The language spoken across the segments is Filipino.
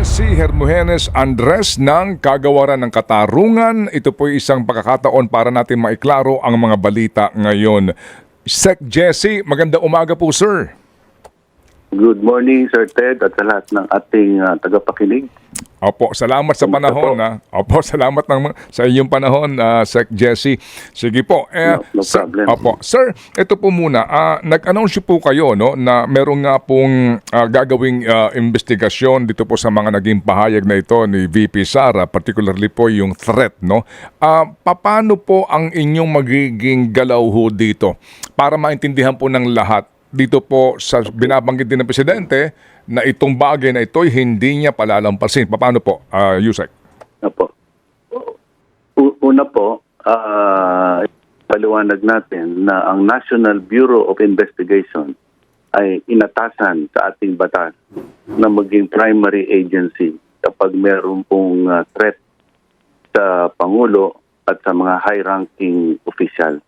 Jesse Hermogenes Andres ng Kagawaran ng Katarungan. Ito po isang pagkakataon para natin maiklaro ang mga balita ngayon. Sec Jesse, magandang umaga po, sir. Good morning, Sir Ted, at sa lahat ng ating tagapakinig. Opo, salamat sa panahon. Opo, salamat sa inyong panahon, Sec Jesse. Sige po. No problem. Opo, sir, ito po muna. Nag-announce po kayo na meron nga pong gagawing investigasyon dito po sa mga naging pahayag na ito ni VP Sara, particularly po yung threat, no? Paano po ang inyong magiging galaw ho dito para maintindihan po ng lahat dito po sa binabanggit din ng Presidente na itong bagay na ito hindi niya palalampasin? Paano po, Yusek? Opo. Una po, paliwanag natin na ang National Bureau of Investigation ay inatasan sa ating batas na maging primary agency kapag meron pong threat sa Pangulo at sa mga high-ranking official.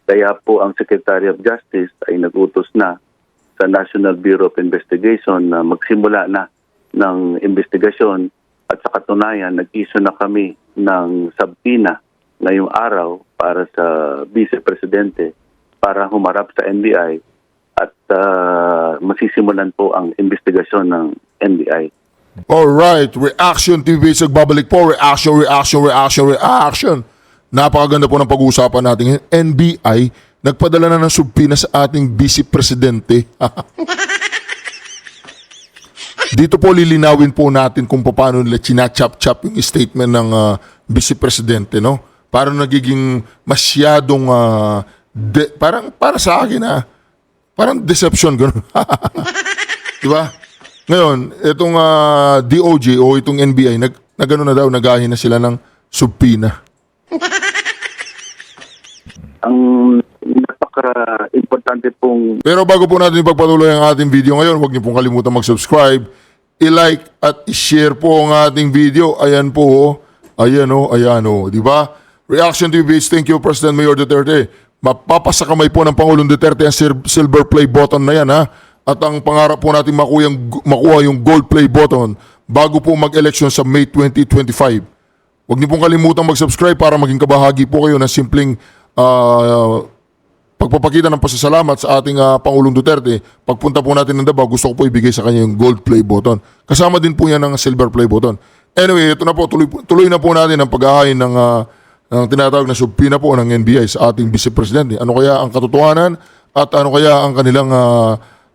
Kaya po ang Secretary of Justice ay nagutos na sa National Bureau of Investigation na magsimula na ng investigasyon at sa katunayan nag-issue na kami ng subpoena ngayong araw para sa Vice Presidente para humarap sa NBI at masisimulan po ang investigasyon ng NBI. Alright, Reaction TV, sagbabalik po. Reaction. Napakaganda po ng pag-uusapan natin. NBI, nagpadala na ng subpoena sa ating Vice Presidente. Dito po lilinawin po natin kung paano nila china-chop-chop yung statement ng Vice Presidente, no? Parang nagiging masyadong, parang para sa akin, parang deception, gano'n. Diba? Ngayon, itong DOJ o itong NBI, nagano na daw, nagahin na sila ng subpoena. Ang napaka-importante pong... Pero bago po natin ipagpatuloy ang ating video ngayon, huwag niyo pong kalimutan mag-subscribe, i-like at i-share po ang ating video. Ayan po, ayan o, di ba? Reaction TV, thank you President Mayor Duterte. Mapapasakamay po ng Pangulong Duterte ang silver play button na yan, ha? At ang pangarap po natin makuha yung gold play button bago po mag-election sa May 2025. Huwag niyo pong kalimutang mag-subscribe para maging kabahagi po kayo ng simpleng pagpapakita ng pasasalamat sa ating Pangulong Duterte. Pagpunta po natin ng Davao, gusto ko po ibigay sa kanya yung gold play button. Kasama din po yan ng silver play button. Anyway, ito na po, tuloy na po natin ang paghahain ng tinatawag na subpoena po ng NBI sa ating Vice Presidente. Ano kaya ang katotohanan at ano kaya ang kanilang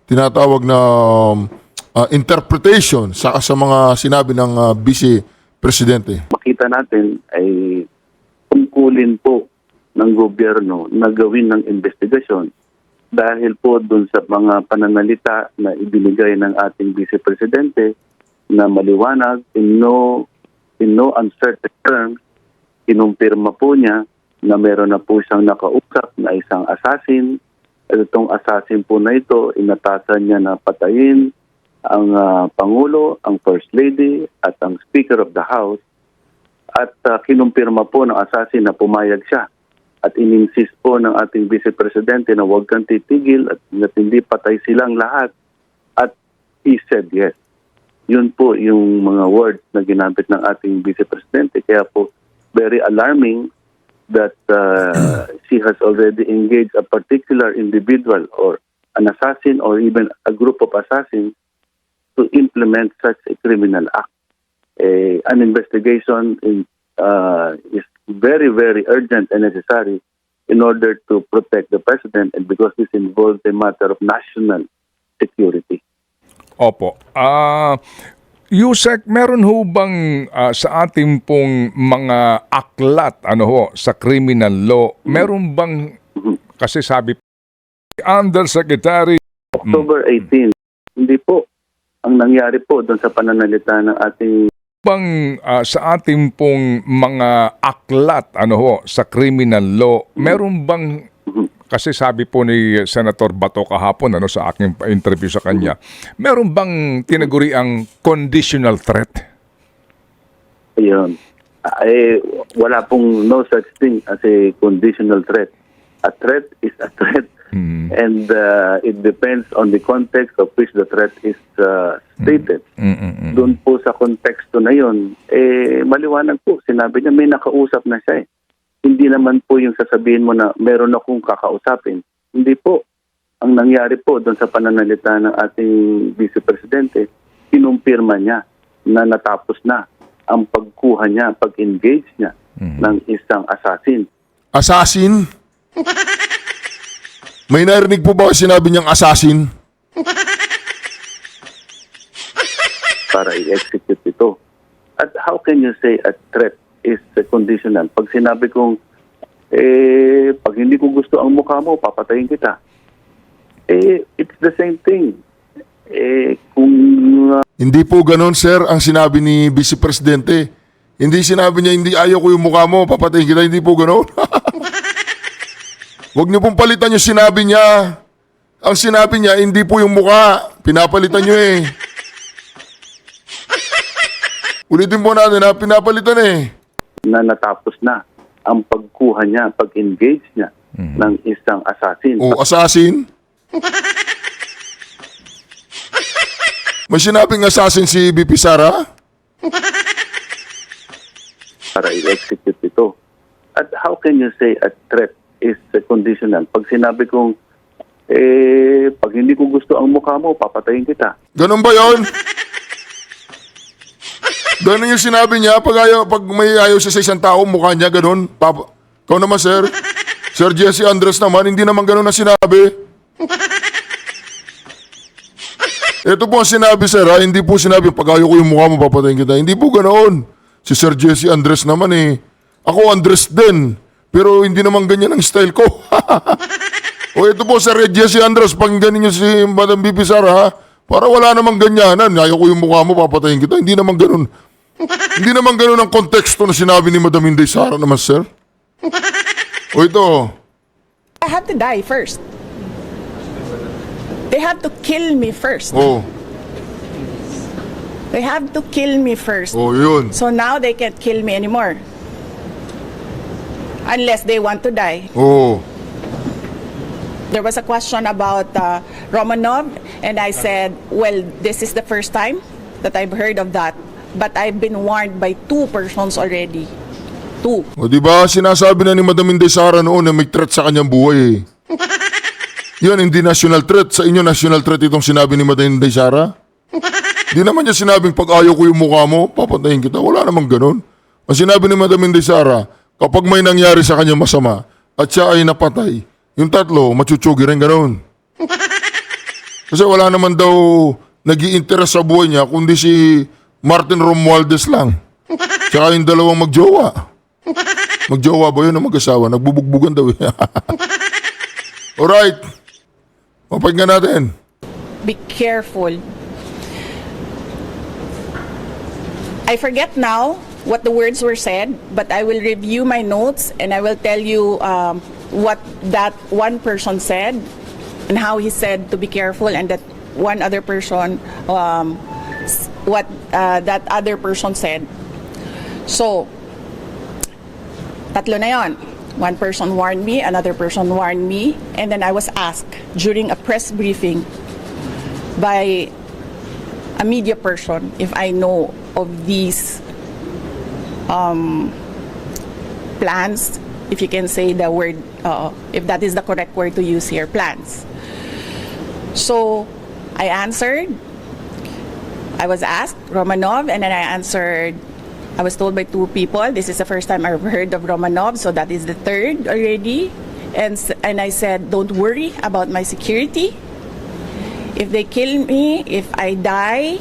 tinatawag na interpretation sa mga sinabi ng Vice Presidente? Makita natin ay tungkulin po ng gobyerno na gawin ng investigasyon dahil po dun sa mga pananalita na ibinigay ng ating Vice Presidente na maliwanag in no uncertain terms, kinumpirma po niya na meron na po siyang nakausap na isang assassin. At itong assassin po na ito, inatasan niya na patayin ang Pangulo, ang First Lady at ang Speaker of the House. At kinumpirma po ng assassin na pumayag siya. At in-insist po ng ating Vice Presidente na huwag kang titigil at hindi patay silang lahat. At he said yes. Yun po yung mga words na ginamit ng ating Vice Presidente. Kaya po very alarming that she has already engaged a particular individual or an assassin or even a group of assassins to implement such a criminal act. An investigation is very, very urgent and necessary in order to protect the president and because this involves a matter of national security. Opo. Yusek, meron ho bang sa ating pong mga aklat sa criminal law, meron bang, kasi sabi Undersecretary October 18, hindi po. Ang nangyari po doon sa pananalita ng ating bang sa ating pong mga aklat sa criminal law, meron bang, kasi sabi po ni Senator Bato kahapon sa aking interview sa kanya, meron bang tinaguri ang conditional threat? Ayun. Wala pong no such thing as a conditional threat. A threat is a threat And it depends on the context of which the threat is stated. Doon po sa konteksto na yun, maliwanag po. Sinabi niya, may nakausap na siya eh. Hindi naman po yung sasabihin mo na meron akong kakausapin. Hindi po. Ang nangyari po doon sa pananalita ng ating Vice Presidente, kinumpirma niya na natapos na ang pagkuha niya, pag-engage niya ng isang assassin. Assassin? May narinig po ba sinabi niyang assassin? Para i-execute ito. At how can you say a threat is conditional? Pag sinabi kong, pag hindi ko gusto ang mukha mo, papatayin kita. It's the same thing. Kung Hindi po ganon, sir, ang sinabi ni Vice Presidente. Hindi sinabi niya, hindi ayaw ko yung mukha mo, papatayin kita. Hindi po ganon. Huwag niyo pong palitan yung sinabi niya. Ang sinabi niya, hindi po yung mukha. Pinapalitan niyo eh. Ulitin po natin ha, pinapalitan eh. na natapos na ang pagkuha niya, pag-engage niya ng isang assassin. O assassin? May sinabing assassin si BP Sara? Para i-execute ito. At how can you say a threat is conditional? Pag sinabi kong, pag hindi ko gusto ang mukha mo, papatayin kita. Ganun ba yon? Ganun yung sinabi niya, pag may ayaw siya sa isang tao, mukha niya, ganun. Ikaw naman, sir. Sir Jesse Andres naman, hindi naman ganun ang sinabi. Ito po ang sinabi, sir, ha? Hindi po sinabi, pag ayaw ko yung mukha mo, papatayin kita. Hindi po ganoon. Si Sir Jesse Andres naman eh. Ako Andres din. Pero hindi naman ganyan ang style ko. O ito po, Sir Jesse Andres, pakinggan niyo si Madam BP Sara, ha? Para wala namang ganyanan. Ayaw ko yung mukha mo, papatayin kita. Hindi naman ganun. Hindi naman ganun ang konteksto na sinabi ni Madam Inday Sara naman, sir. O ito. I have to die first. They have to kill me first. Oh. They have to kill me first. Oh, yun. So now they can't kill me anymore. Unless they want to die. Oh. There was a question about Romanov, and I said, well, this is the first time that I've heard of that. But I've been warned by 2 persons already. 2. O di ba sinasabi na ni Madam Inday Sara noon na may threat sa kanyang buhay eh. Yan, hindi national threat. Sa inyo, national threat itong sinabi ni Madam Inday Sara? Di naman niya sinabing pag ayaw ko yung mukha mo, papatayin kita. Wala namang ganun. Ang sinabi ni Madam Inday Sara, kapag may nangyari sa kanya masama at siya ay napatay, yung 3, machuchugi rin ganun. Kasi wala naman daw nag-i-interest sa buhay niya, kundi si Martin Romualdez lang. Tsaka yung 2 magjowa. Magjowa ba yun o mag-asawa? Nagbubugbugan daw eh. Alright. Mapagyan natin. Be careful. I forget now what the words were said, but I will review my notes and I will tell you what that one person said and how he said to be careful, and that one other person, what that other person said. So, 3 na yon. One person warned me, another person warned me, and then I was asked during a press briefing by a media person if I know of these plans, if you can say the word, if that is the correct word to use here, plans. So I answered. I was asked Romanov, and then I answered. I was told by 2 people, this is the first time I've heard of Romanov, so that is the 3rd already. And I said, don't worry about my security. If they kill me, if I die,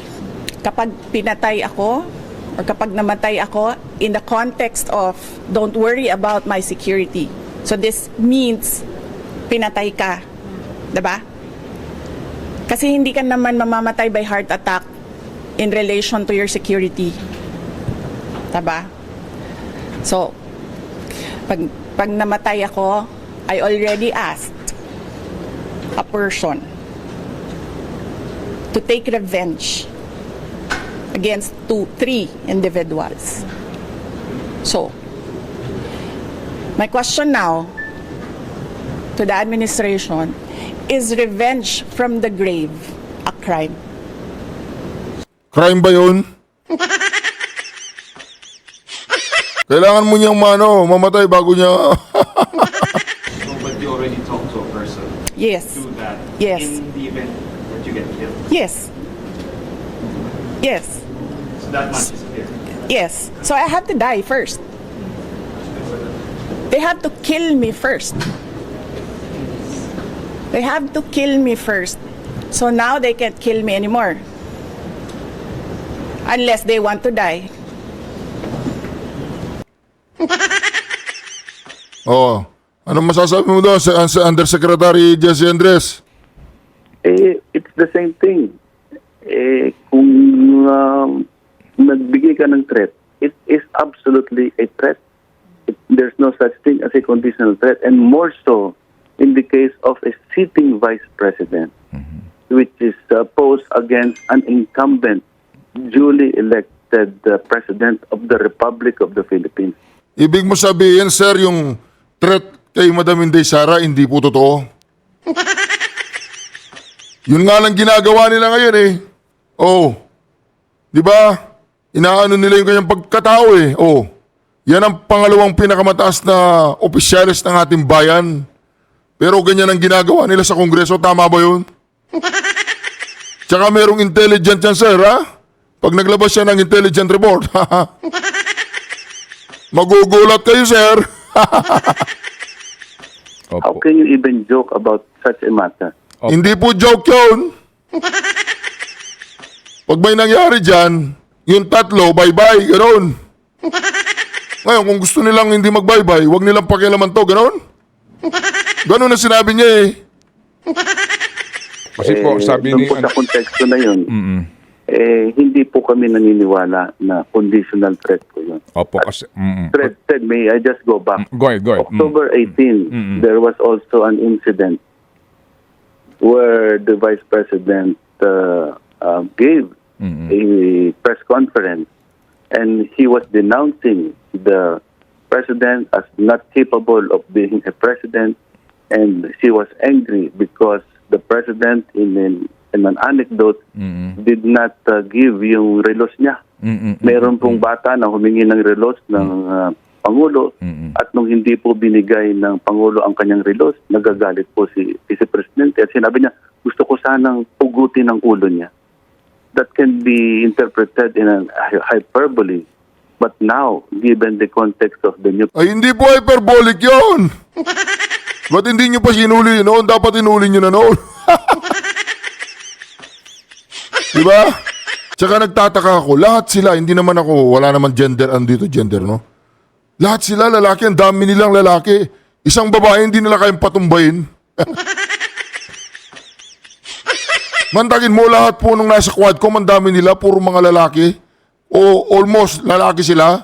kapag pinatay ako, or kapag namatay ako, in the context of, don't worry about my security. So this means, pinatay ka. Diba? Kasi hindi ka naman mamamatay by heart attack in relation to your security. Diba? So, pag namatay ako, I already asked a person to take revenge against 3 individuals. So, my question now to the administration Is revenge from the grave a crime? Crime ba yun? Kailangan mo niyang mamatay bago niya... So, but you already talked to a person Yes. to that Yes. in the event that you get killed. Yes. Yes. So that much is clear. Yes. So I have to die first. They have to kill me first. They have to kill me first. So now they can't kill me anymore. Unless they want to die. Oh, anong masasabi mo doon sa Undersecretary Jesse Andres? It's the same thing. Kung nagbigay ka ng threat, it is absolutely a threat. There's no such thing as a conditional threat, and more so in the case of a sitting vice president, which is posed against an incumbent, duly elected president of the Republic of the Philippines. Ibig mo sabihin, sir, yung threat kay Madam Inday Sara, hindi po totoo? Yun nga lang ginagawa nila ngayon eh. Oh, di ba? Inaano nila yung kanyang pagkatao eh. Oh, yan ang pangalawang pinakamataas na opisyalis ng ating bayan. Pero ganyan ang ginagawa nila sa Kongreso, tama ba yun? Tsaka merong intelligent yan, sir, ha? Pag naglabas siya ng intelligent report, magugulat kayo, sir. How Opo. can you even joke about such a matter? Opo. Hindi po joke yun. Pag may nangyari dyan, yung tatlo, bye-bye, gano'n. Ngayon, kung gusto nilang hindi mag-bye-bye, huwag nilang pakialaman to, gano'n. Gano'n ang sinabi niya eh. Kasi po, sabi doon ni... po sa konteksto na yun, hindi po kami naniniwala na conditional threat po yun. Opo, kasi... Threat, may I just go back? Go ahead, go ahead. October 18, there was also an incident where the Vice President gave a press conference, and he was denouncing the President as not capable of being a president, and she was angry because the President, in an anecdote, did not give yung relos niya. Meron pong bata na humingi ng relos ng Pangulo, at nung hindi po binigay ng Pangulo ang kanyang relos, nagagalit po si Vice Presidente at sinabi niya, gusto ko sanang pugutin ang ulo niya. That can be interpreted in a hyperbole. But now, given the context of the new Ay, hindi po hyperbolic yun. Ba't hindi nyo pa sinuli noon? Dapat inuli nyo na noon. Diba? Tsaka nagtataka ako, lahat sila, hindi naman ako, wala naman gender, andito gender, no? Lahat sila lalaki, ang dami nilang lalaki. Isang babae, hindi nila kayang patumbayin. Mantagin mo lahat po nung nasa Quadcom, ang dami nila, puro mga lalaki. O almost lalaki sila.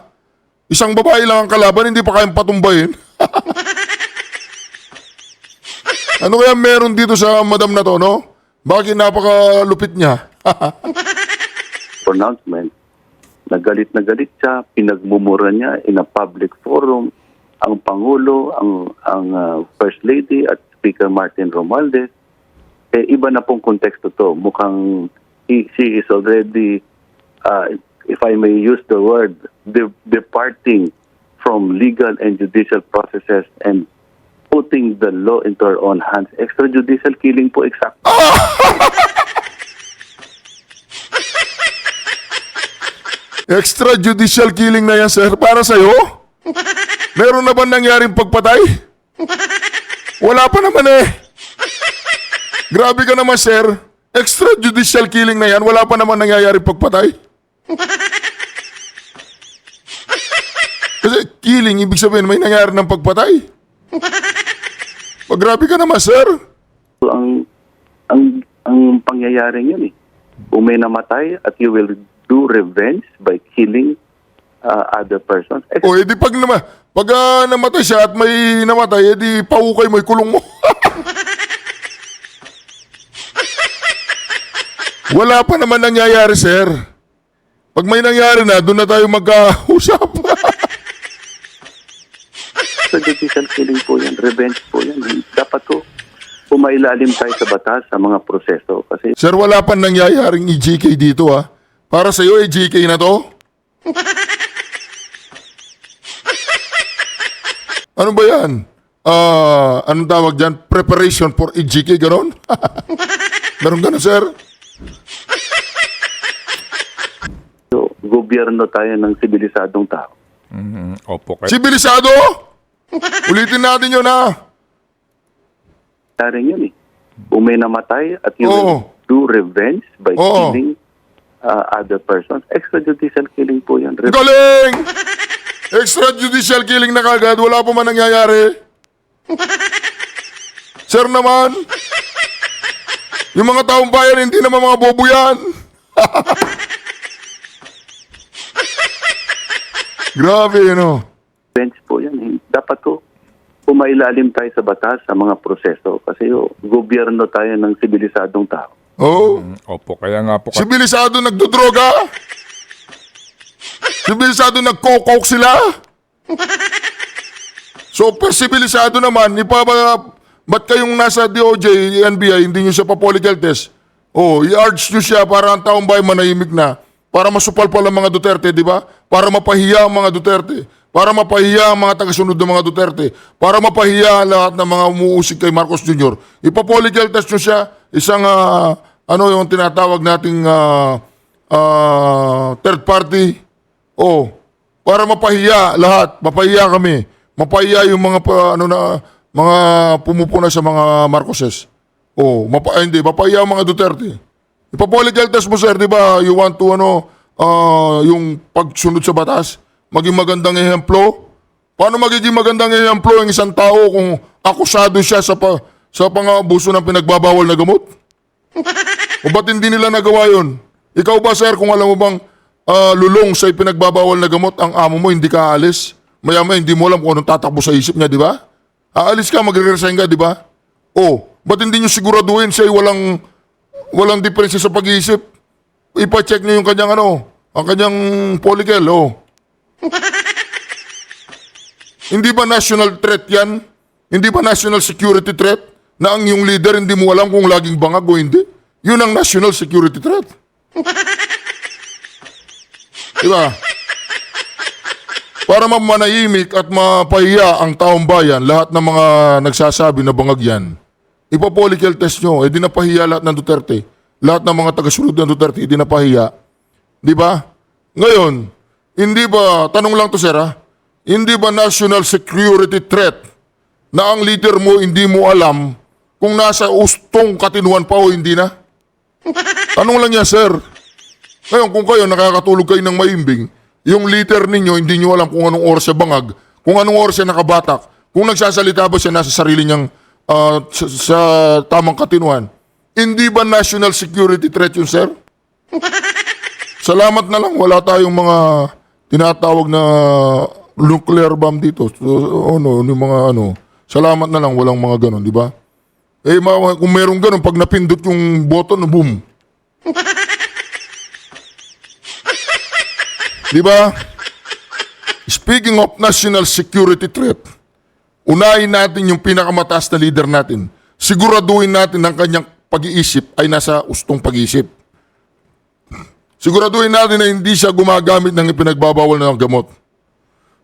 Isang babae lang ang kalaban, hindi pa kayang patumbayin. Ano kaya meron dito sa madam na to, no? Bakit napakalupit niya? pronouncement, nagalit na galit siya, pinagmumura niya in a public forum ang Pangulo, ang First Lady at Speaker Martin Romualdez. Iba na pong konteksto to. Mukhang she is already, if I may use the word, departing from legal and judicial processes and putting the law into her own hands. Extrajudicial killing po, exact. Extrajudicial killing na yan, sir. Para sa'yo? Meron na ba nangyaring pagpatay? Wala pa naman eh. Grabe ka naman, sir. Extrajudicial killing na yan. Wala pa naman nangyayaring pagpatay. Kasi killing, ibig sabihin, may nangyari ng pagpatay. Grabe ka naman, sir. So, ang pangyayari yun eh. Kung may namatay at you will do revenge by killing other persons. O, edi pag namatay siya at may namatay, edi paukay mo, ikulong mo. Wala pa naman nangyayari, sir. Pag may nangyari na, doon na tayo magkausap. So, judicial killing po yan. Revenge po yan. Dapat po, pumailalim tayo sa batas, sa mga proseso. Kasi Sir, wala pa nangyayaring EJK dito ha. Para sa iyo, EJK na to? Ano ba yan? Anong tawag dyan? Preparation for EJK, ganon? Meron ganon, sir? so, gobyerno tayo ng sibilisadong tao. Opo. Kaya, Sibilisado? Ulitin natin yun ha. Taring yun eh. Kung may namatay at you Oo. will do revenge by Oo. killing other persons, extrajudicial killing po yan. Galing! Extrajudicial killing na kagad, wala pa man nangyayari. Sir naman, yung mga taong bayan, hindi naman mga bobo yan. Grabe, Revenge po yan. Dapat to pumailalim tayo sa batas, sa mga proseso. Kasi gobyerno tayo ng sibilisadong tao. Oh, opo, kaya nga po. sibilisado nagdodroga. Sibilisado nagkokok sila. Super sibilisado naman, ba't kayong nasa DOJ, NBI, hindi nyo siya pa-political test? Oh, i-urge nyo siya para ang taong bayan manahimik na. Para masupal pala ang mga Duterte, di ba? Para mapahiya ang mga Duterte. Para mapahiya ang mga tagasunod ng mga Duterte. Para mapahiya lahat ng mga umuusig kay Marcos Jr. Ipa-political test nyo siya. Isang, yung tinatawag nating third party. Oh, para mapahiya lahat. Mapahiya kami. Mapahiya yung mga mga pumupuna sa mga Marcoses. Oh, mapahiya ang mga Duterte. Ipa-political test mo, sir, di ba? You want to, yung pagsunod sa batas? Maging magandang ehemplo? Paano magiging magandang ehemplo ang isang tao kung akusado siya sa pang-abuso ng pinagbabawal na gamot? O ba't hindi nila nagawa yun? Ikaw ba, sir, kung alam mo bang lulong sa pinagbabawal na gamot, ang amo mo hindi ka aalis? Maya-maya hindi mo alam kung anong tatakbo sa isip niya, di ba? Aalis ka, magre-resign ka, di ba? O, ba't hindi nyo siguraduhin siya walang diferensya sa pag-iisip? Ipa-check nyo yung kanyang ang kanyang polykel, Hindi ba national threat yan? Hindi ba national security threat? Na ang iyong leader hindi mo alam kung laging bangag o hindi? Yun ang national security threat. Diba? Para mamanahimik at mapahiya ang taong bayan, lahat ng mga nagsasabi na bangag yan, ipa-political test nyo, di napahiya lahat ng Duterte. Lahat ng mga tagasunod ng Duterte, di napahiya. Di ba? Ngayon, hindi ba, tanong lang to, sir, hindi ba national security threat na ang leader mo hindi mo alam kung nasa ustong katinuan pa o hindi na? Tanong lang yan, sir. Ngayon, kung kayo nakakatulog kayo ng maimbing, yung leader ninyo, hindi nyo alam kung anong oras siya bangag, kung anong oras siya nakabatak, kung nagsasalita ba siya nasa sarili niyang sa tamang katinuan. Hindi ba national security threat yun, sir? Salamat na lang, wala tayong mga tinatawag na nuclear bomb dito. Yung mga salamat na lang, walang mga ganon, di ba? Kung merong ganon, pag napindot yung button, boom. Di ba? Speaking of national security threat, unahin natin yung pinakamataas na leader natin. Siguraduhin natin ang kanyang pag-iisip ay nasa ustong pag-iisip. Siguraduhin natin na hindi siya gumagamit ng ipinagbabawal na gamot.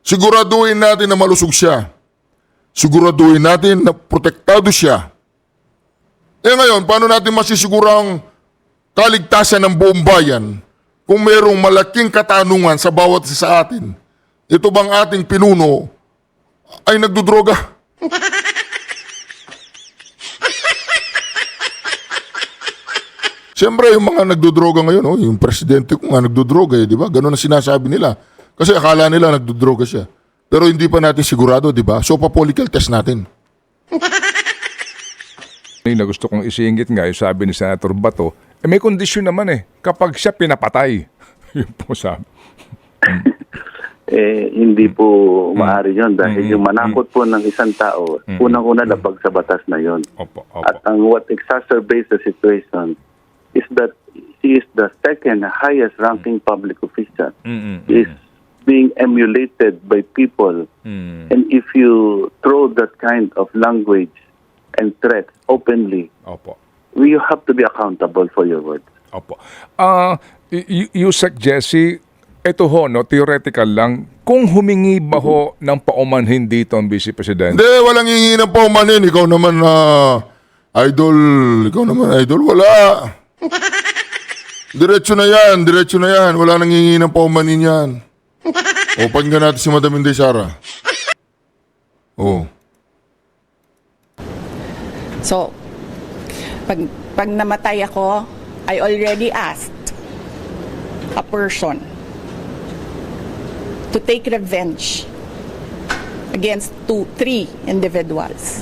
Siguraduhin natin na malusog siya. Siguraduhin natin na protektado siya. Ngayon, paano natin masisigurang kaligtasan ng buong bayan kung mayroong malaking katanungan sa bawat isa sa atin? Ito bang ating pinuno ay nagdudroga? Siyempre, yung mga nagdudroga ngayon, yung presidente ko nga nagdudroga, di ba? Ganun ang sinasabi nila. Kasi akala nila nagdudroga siya. Pero hindi pa natin sigurado, di ba? So, pa-political test natin. na gusto kong isingit nga, yung sabi ni Senator Bato, may kondisyon naman kapag siya pinapatay. Yun po sabi. Hindi po maaari yun dahil yung manakot po ng isang tao, unang-una labag sa batas na yun. Opo. At ang what exacerbates the situation is that he is the second highest ranking public official. He is being emulated by people. And if you throw that kind of language and threats openly, Opo. you have to be accountable for your words. Opo. Yusek Jesse, ito ho, no, theoretical lang, kung humingi ba ho ng paumanhin dito ang Vice President? Hindi, walang hingi ng paumanin. Ikaw naman, idol. Ikaw naman, idol. Wala. Diretso na yan. Diretso na yan. Wala nang hingi ng paumanin yan. O, pakinggan natin si Madam Inday Sara. Oh. So, pag namatay ako, I already asked a person to take revenge against 3 individuals.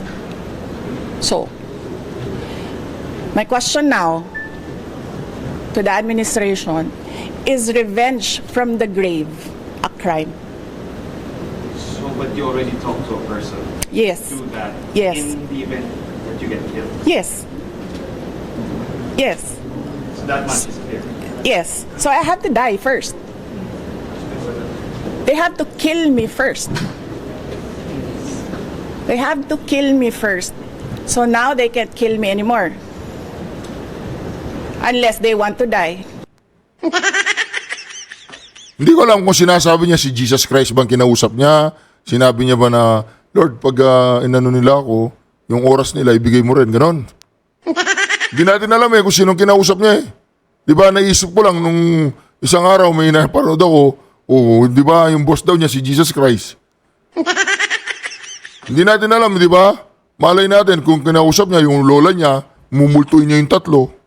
So, my question now to the administration, is revenge from the grave a crime? So, but you already talked to a person. Yes. Do that. Yes. In the event that you get killed. Yes. Yes. So that much is clear. Yes. So I have to die first. They have to kill me first. They have to kill me first. So now they can't kill me anymore. Unless they want to die. Hindi ko alam kung sinasabi niya si Jesus Christ bang kinausap niya. Sinabi niya ba na, Lord, pag inano nila ako, yung oras nila, ibigay mo rin. Ganon. Hindi natin alam kung sinong kinausap niya eh. Di ba, naisip ko lang nung isang araw may napanood ako, di ba, yung boss daw niya si Jesus Christ. Hindi natin alam, di ba? Malay natin kung kinausap niya yung lola niya, mumultuin niya yung 3.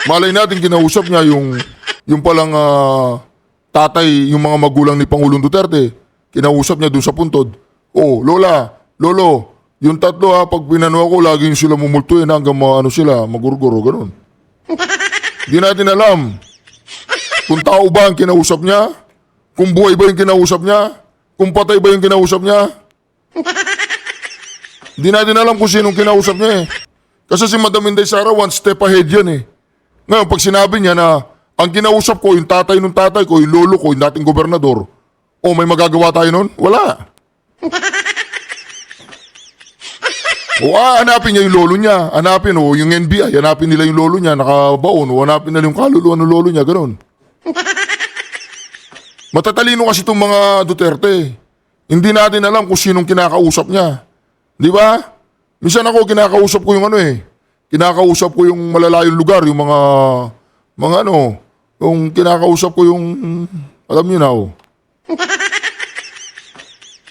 Malay natin kinausap niya yung palang tatay, yung mga magulang ni Pangulong Duterte. Kinausap niya doon sa puntod. Lola, lolo, yung 3 pag pinano ako, lagi yung sila mumultuin hanggang sila, magurguro, ganun. Hindi natin alam kung tao ba ang kinausap niya, kung buhay ba yung kinausap niya, kung patay ba yung kinausap niya. Hindi natin alam kung sinong kinausap niya eh. Kasi si Madam Inday Sara, one step ahead yan eh. Ngayon, pag sinabi niya na ang kinausap ko, yung tatay ng tatay ko, yung lolo ko, yung dating gobernador, may magagawa tayo nun? Wala. Hanapin niya yung lolo niya. Hanapin, yung NBI, hanapin nila yung lolo niya, nakabaon, hanapin nila yung kaluluwa ng lolo niya, ganun. Matatalino kasi itong mga Duterte. Hindi natin alam kung sinong kinakausap niya. Di ba? Minsan ako, kinakausap ko yung kinakausap ko yung malalayong lugar, yung yung kinakausap ko yung, alam niyo na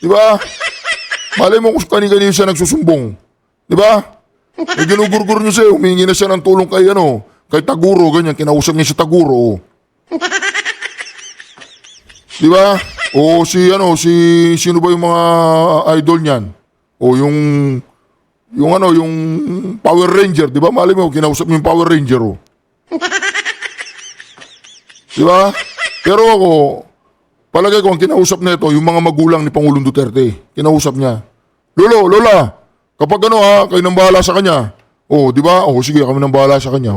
Di ba? Malay mo kung kanina siya nagsusumbong. Di ba? Ginugurgur niyo siya, humingi na siya ng tulong kay Taguro, ganyan, kinausap niya si Taguro. Di ba? Sino ba yung mga idol niyan? Yung Power Ranger, di ba? Malay mo, kinausap niyo yung Power Ranger, Di ba? Pero ako, palagay ko, ang kinausap nito, yung mga magulang ni Pangulong Duterte, kinausap niya. Lolo, lola, kapag kayo nang bahala sa kanya. Di ba? Sige, kami nang bahala sa kanya,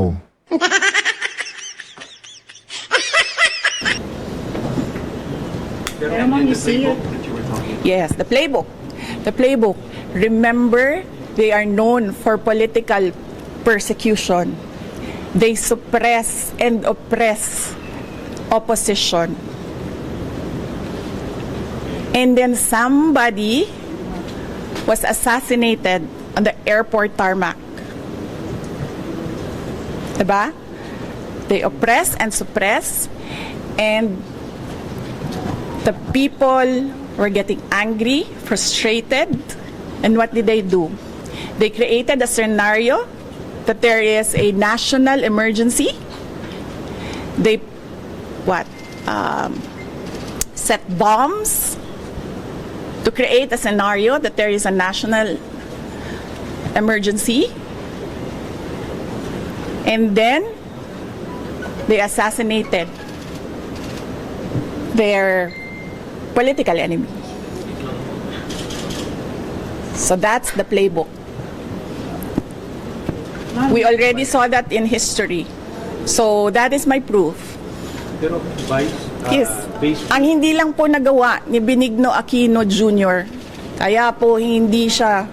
Pero in the playbook that you were talking about, Yes, the playbook. The playbook. Remember, they are known for political persecution. They suppress and oppress opposition. And then somebody was assassinated on the airport tarmac. Diba? They oppress and suppress, and the people were getting angry, frustrated, and what did they do? They created a scenario that there is a national emergency. They set bombs to create a scenario that there is a national emergency. And then they assassinated their political enemy. So that's the playbook. We already saw that in history. So that is my proof. pero Vice, Yes. based Ang hindi lang po nagawa ni Benigno Aquino Jr. Kaya po hindi siya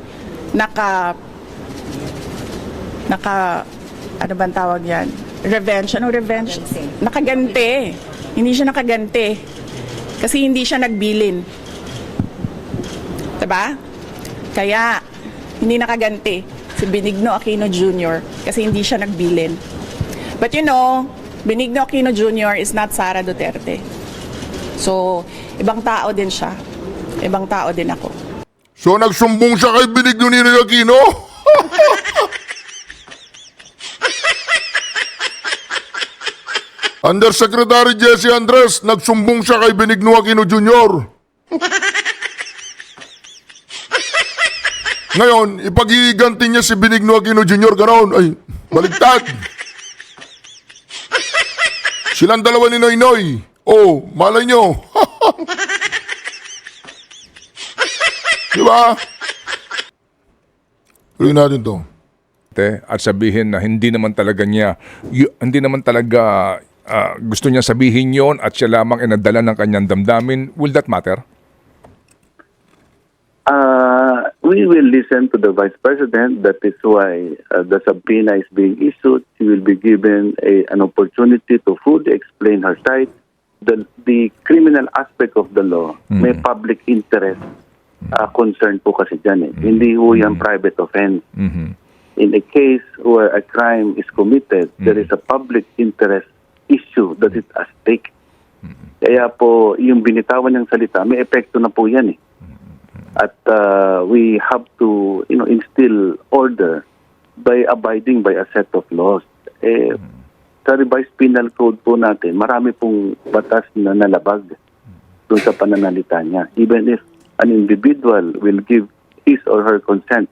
ano bang tawag yan? Revenge. Ano revenge? Nakaganti. Hindi siya nakaganti. Kasi hindi siya nagbilin. Diba? Kaya, hindi nakaganti si Benigno Aquino Jr. kasi hindi siya nagbilin. But you know, Benigno Aquino Jr. is not Sara Duterte. So, ibang tao din siya. Ibang tao din ako. So nagsumbong siya kay Benigno Ninoy Aquino? Undersecretary Jesse Andres, nagsumbong siya kay Benigno Aquino Jr. Ngayon, ipagiganti niya si Benigno Aquino Jr. Ganon. Ay, baligtad. Silang dalawa ni Noynoy. Oh, malay nyo. Diba? Tuloy natin to. At sabihin na hindi naman talaga gusto niya sabihin yon at siya lamang ay nadala ng kanyang damdamin. Will that matter? We will listen to the Vice President. That is why the subpoena is being issued. She will be given an opportunity to fully explain her side. The criminal aspect of the law, may public interest concern po kasi dyan eh. Hindi ho yan private offense. In a case where a crime is committed, there is a public interest issue that is at stake. Kaya po, yung binitawan ng salita, may epekto na po yan eh. At we have to instill order by abiding by a set of laws. Sa revised penal code po natin, marami pong batas na nalabag doon sa pananalita niya. Even if an individual will give his or her consent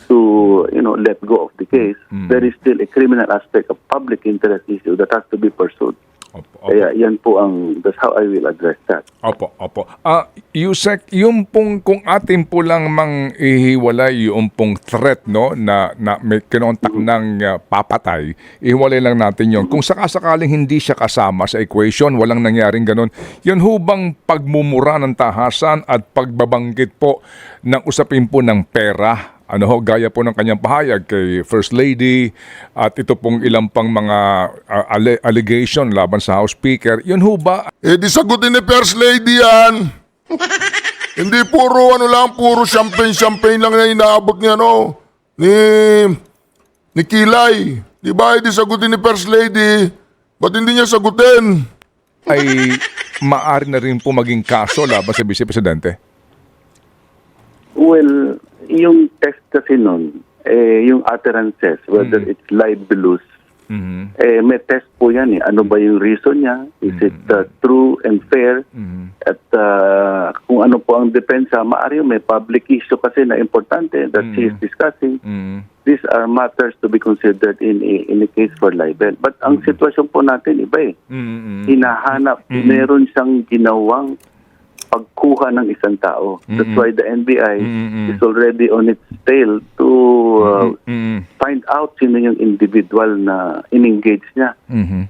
to let go of the case, there is still a criminal aspect of public interest issue that has to be pursued. Opo. Kaya yan po that's how I will address that. Opo. Yusek, yung pong kung atin po lang mang ihiwalay yung pong threat na may kinontak ng papatay, ihiwalay lang natin yon. Kung sakasakaling hindi siya kasama sa equation, walang nangyaring ganun, yun hubang pagmumura ng tahasan at pagbabanggit po ng usapin po ng pera, gaya po ng kanyang pahayag kay First Lady at ito pong ilang pang mga allegation laban sa House Speaker, yun ho ba? Di sagutin ni First Lady yan. Hindi puro champagne lang na inaabot niya, ni Kilay. Di ba, di sagutin ni First Lady. Ba't hindi niya sagutin? Ay maaari na rin po maging kaso laban sa Vice Presidente? Well, yung test kasi nun, yung utterances, whether it's libelous, may test po yan eh. Ano ba yung reason niya? Is it true and fair? At kung ano po ang depensa, maaari may public issue kasi na importante that she is discussing. These are matters to be considered in a case for libel. But ang sitwasyon po natin, iba eh. Hinahanap, meron siyang ginawang pagkuha ng isang tao. That's why the NBI is already on its tail to find out sino yung individual na in-engage niya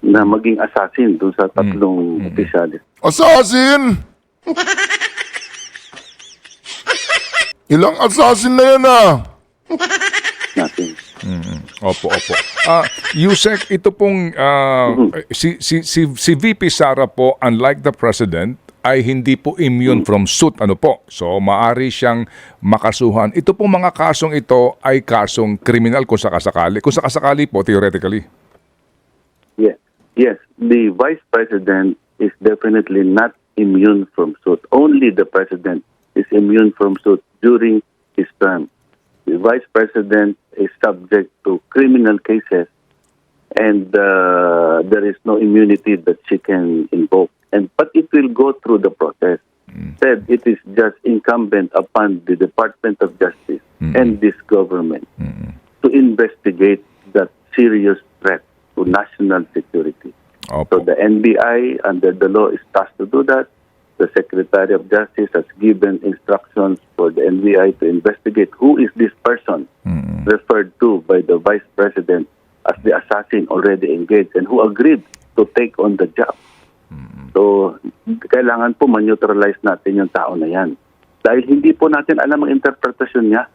na maging assassin doon sa tatlong opisyalis. Assassin? Ilang assassin na yan Natin. Opo. Yusek, ito pong si VP Sara po, unlike the President, ay hindi po immune from suit. So, maari siyang makasuhan. Ito pong mga kasong ito ay kasong kriminal kung sakasakali. Kung sakasakali po, theoretically. Yes. The Vice President is definitely not immune from suit. Only the President is immune from suit during his term. The Vice President is subject to criminal cases and there is no immunity that she can invoke. But it will go through the process. Said it is just incumbent upon the Department of Justice and this government to investigate that serious threat to national security. So the NBI under the law is tasked to do that. The Secretary of Justice has given instructions for the NBI to investigate who is this person referred to by the Vice President as the assassin already engaged and who agreed to take on the job. So, kailangan po man-neutralize natin yung tao na yan. Dahil hindi po natin alam ang interpretasyon niya.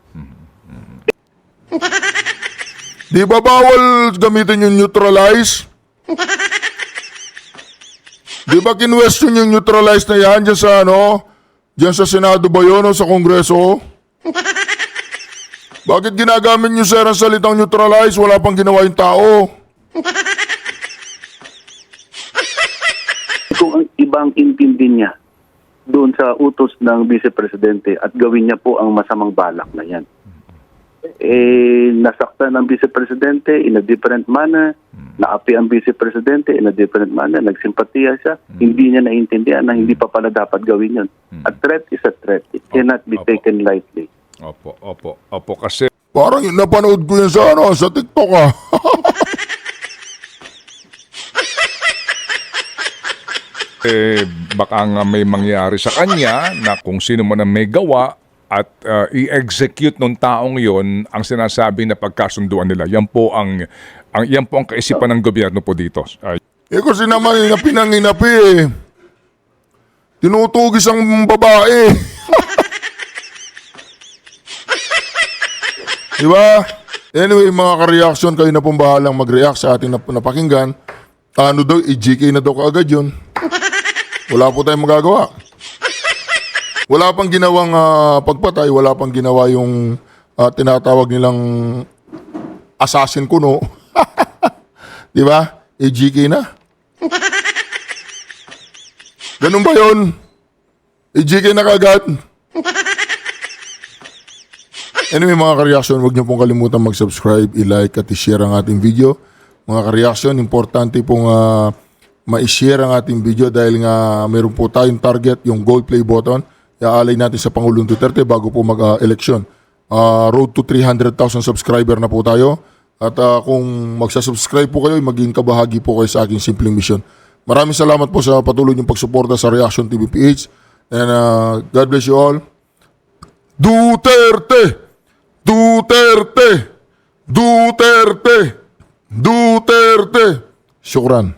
Di ba bawal gamitin yung neutralize? Di ba kinwestiyon yung neutralize na yan dyan sa dyan sa Senado ba yun o sa Kongreso? Bakit ginagamit nyo sir ang salitang neutralize? Wala pang ginawa yung tao. Kung ang ibang intindi niya doon sa utos ng Vice Presidente at gawin niya po ang masamang balak na yan. Nasaktan ang Vice Presidente in a different manner, naapi ang Vice Presidente in a different manner, nagsimpatiya siya, hindi niya naintindihan na hindi pa pala dapat gawin yun. A threat is a threat. It cannot be taken lightly. Opo, kasi Parang napanood ko yun sa TikTok ah. baka nga may mangyari sa kanya na kung sino man ang may gawa at i-execute ng taong yon ang sinasabi na pagkasunduan nila. Yan po ang kaisipan ng gobyerno po dito. Kasi naman pinanginapi eh. Tinutugis ang babae. Diba? Anyway, mga ka-reaction, kayo na pong bahalang mag-react sa ating napakinggan. Ano daw, i-GK na daw kaagad yun. Wala po tayong magagawa. Wala pang ginawang pagpatay, wala pang ginawa yung tinatawag nilang assassin kuno. Diba? I-GK na. Ganun ba yun? I-GK na kaagad. Anyway mga ka-reaction, huwag niyo pong kalimutan mag-subscribe, i-like at i-share ang ating video. Mga ka-reaction, importante pong ma-share ang ating video dahil nga meron po tayong target, yung gold play button. Iaalay natin sa Pangulong Duterte bago po mag-eleksyon. Road to 300,000 subscriber na po tayo. At kung magsasubscribe po kayo, maging kabahagi po kayo sa aking simpleng mission. Maraming salamat po sa patuloy niyong pagsuporta sa Reaction TV PH. And God bless you all. Duterte! Duterte! Duterte! Duterte! Syukran.